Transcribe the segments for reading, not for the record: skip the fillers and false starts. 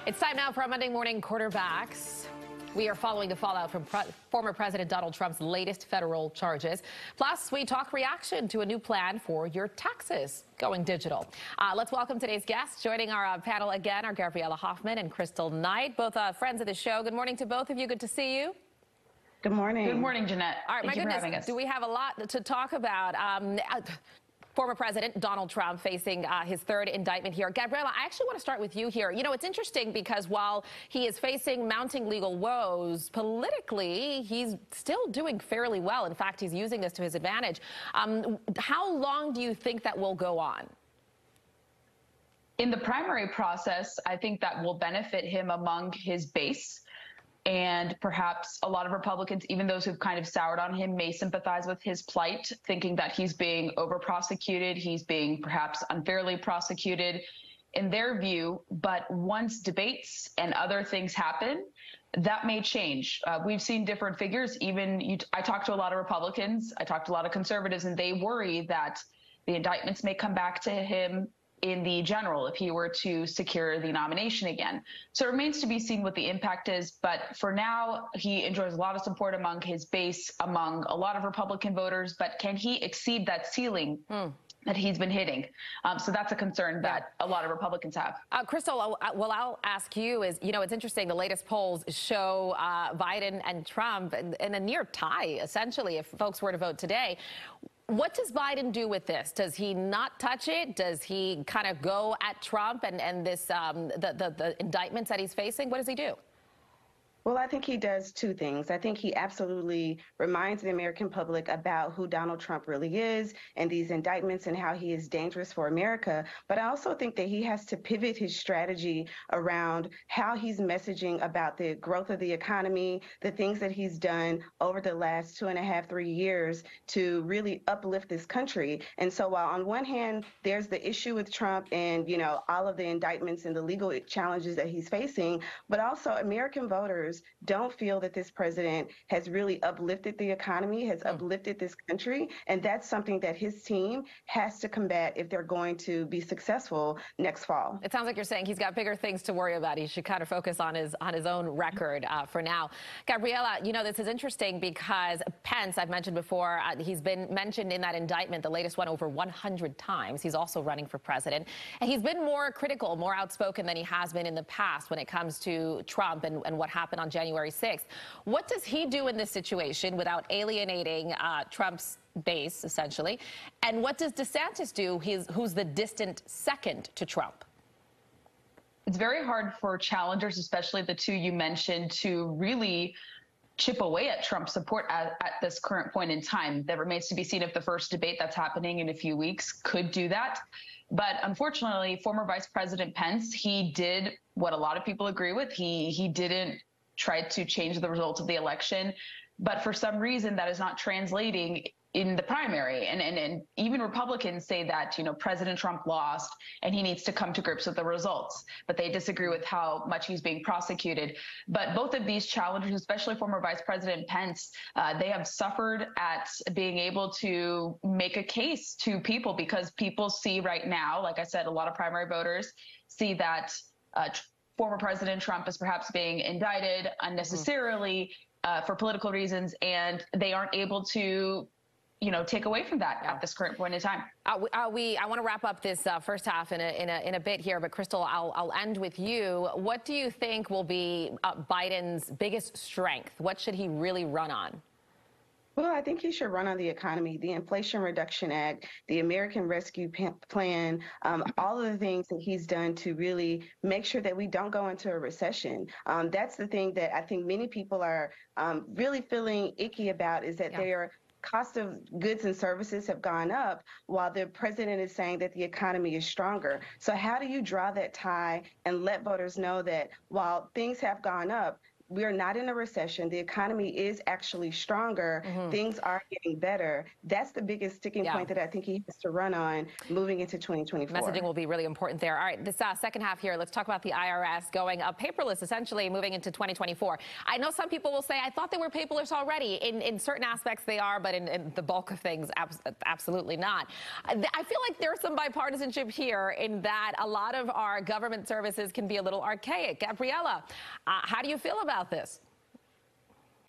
It's time now for our Monday morning quarterbacks. We are following the fallout from former President Donald Trump's latest federal charges. Plus, we talk reaction to a new plan for your taxes going digital. Let's welcome today's guests. Joining our panel again are Gabriella Hoffman and Crystal Knight, both friends of the show. Good morning to both of you. Good to see you. Good morning. Good morning, Jeanette. All right, Thank you for having us. Do we have a lot to talk about? Former President Donald Trump facing his third indictment here. Gabriella, I actually want to start with you here. You know, it's interesting because while he is facing mounting legal woes, politically, he's still doing fairly well. In fact, he's using this to his advantage. How long do you think that will go on? In the primary process, I think that will benefit him among his base. And perhaps a lot of Republicans, even those who've kind of soured on him, may sympathize with his plight, thinking that he's being over-prosecuted, he's being perhaps unfairly prosecuted in their view. But once debates and other things happen, that may change. We've seen different figures. I talked to a lot of Republicans, I talked to a lot of conservatives, and they worry that the indictments may come back to him in the general if he were to secure the nomination again. So it remains to be seen what the impact is. But for now, he enjoys a lot of support among his base, among a lot of Republican voters. But can he exceed that ceiling that he's been hitting? So that's a concern that a lot of Republicans have. Crystal, what I'll ask you is, you know, it's interesting. The latest polls show Biden and Trump in a near tie, essentially, if folks were to vote today. What does Biden do with this? Does he not touch it? Does he kind of go at Trump and this the indictments that he's facing? What does he do? Well, I think he does two things. I think he absolutely reminds the American public about who Donald Trump really is and these indictments and how he is dangerous for America. But I also think that he has to pivot his strategy around how he's messaging about the growth of the economy, the things that he's done over the last 2.5, 3 years to really uplift this country. And so while on one hand, there's the issue with Trump and, you know, all of the indictments and the legal challenges that he's facing, but also American voters don't feel that this president has really uplifted the economy, has uplifted this country. And that's something that his team has to combat if they're going to be successful next fall. It sounds like you're saying he's got bigger things to worry about. He should kind of focus on his own record for now. Gabriella, you know, this is interesting because Pence, I've mentioned before, he's been mentioned in that indictment, the latest one, over 100 times. He's also running for president. And he's been more critical, more outspoken than he has been in the past when it comes to Trump and what happened on January 6th. What does he do in this situation without alienating Trump's base, essentially? And what does DeSantis do, who's the distant second to Trump? It's very hard for challengers, especially the two you mentioned, to really chip away at Trump's support at this current point in time. That remains to be seen if the first debate that's happening in a few weeks could do that. But unfortunately, former Vice President Pence, he did what a lot of people agree with. He didn't try to change the results of the election, but for some reason that is not translating in the primary. And even Republicans say that, you know, President Trump lost and he needs to come to grips with the results, but they disagree with how much he's being prosecuted. But both of these challengers, especially former Vice President Pence, they have suffered at being able to make a case to people because people see right now, like I said, a lot of primary voters see that former President Trump is perhaps being indicted unnecessarily for political reasons, and they aren't able to, you know, take away from that at this current point in time. I want to wrap up this first half in a bit here, but Crystal, I'll end with you. What do you think will be Biden's biggest strength? What should he really run on? Well, I think he should run on the economy, the Inflation Reduction Act, the American Rescue Plan, all of the things that he's done to really make sure that we don't go into a recession. That's the thing that I think many people are really feeling icky about is that their cost of goods and services have gone up while the president is saying that the economy is stronger. So how do you draw that tie and let voters know that while things have gone up, we are not in a recession. The economy is actually stronger. Things are getting better. That's the biggest sticking point that I think he has to run on moving into 2024. Messaging will be really important there. All right, this second half here, let's talk about the IRS going paperless, essentially moving into 2024. I know some people will say, I thought they were paperless already. In certain aspects they are, but in the bulk of things, absolutely not. I feel like there's some bipartisanship here in that a lot of our government services can be a little archaic. Gabriella, how do you feel about this?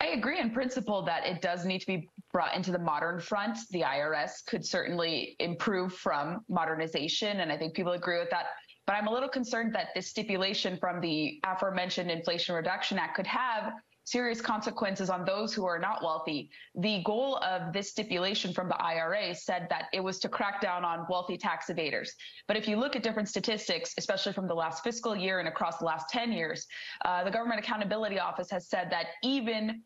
I agree in principle that it does need to be brought into the modern front. The IRS could certainly improve from modernization, and I think people agree with that. But I'm a little concerned that this stipulation from the aforementioned Inflation Reduction Act could have serious consequences on those who are not wealthy. The goal of this stipulation from the IRA said that it was to crack down on wealthy tax evaders. But if you look at different statistics, especially from the last fiscal year and across the last 10 years, the Government Accountability Office has said that even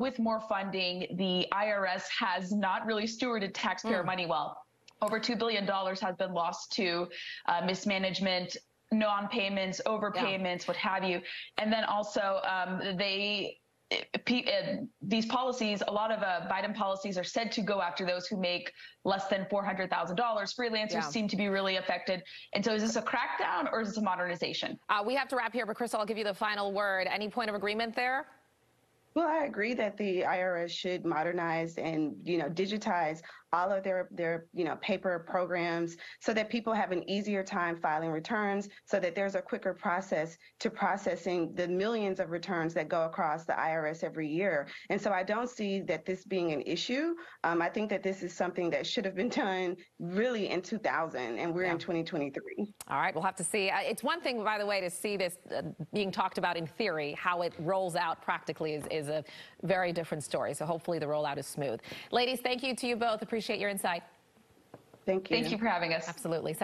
with more funding, the IRS has not really stewarded taxpayer money well. Over $2 billion has been lost to mismanagement, non-payments, overpayments, what have you. And then also these policies, a lot of Biden policies are said to go after those who make less than $400,000. Freelancers seem to be really affected. And so is this a crackdown or is this a modernization? We have to wrap here, but Crystal, I'll give you the final word. Any point of agreement there? Well, I agree that the IRS should modernize and, digitize all of their paper programs so that people have an easier time filing returns, so that there's a quicker process to processing the millions of returns that go across the IRS every year. And so I don't see that this being an issue. I think that this is something that should have been done really in 2000, and we're in 2023. All right, we'll have to see. It's one thing, by the way, to see this being talked about in theory. How it rolls out practically is a very different story. So hopefully the rollout is smooth. Ladies, thank you to you both. Appreciate your insight. Thank you. Thank you for having us. Absolutely.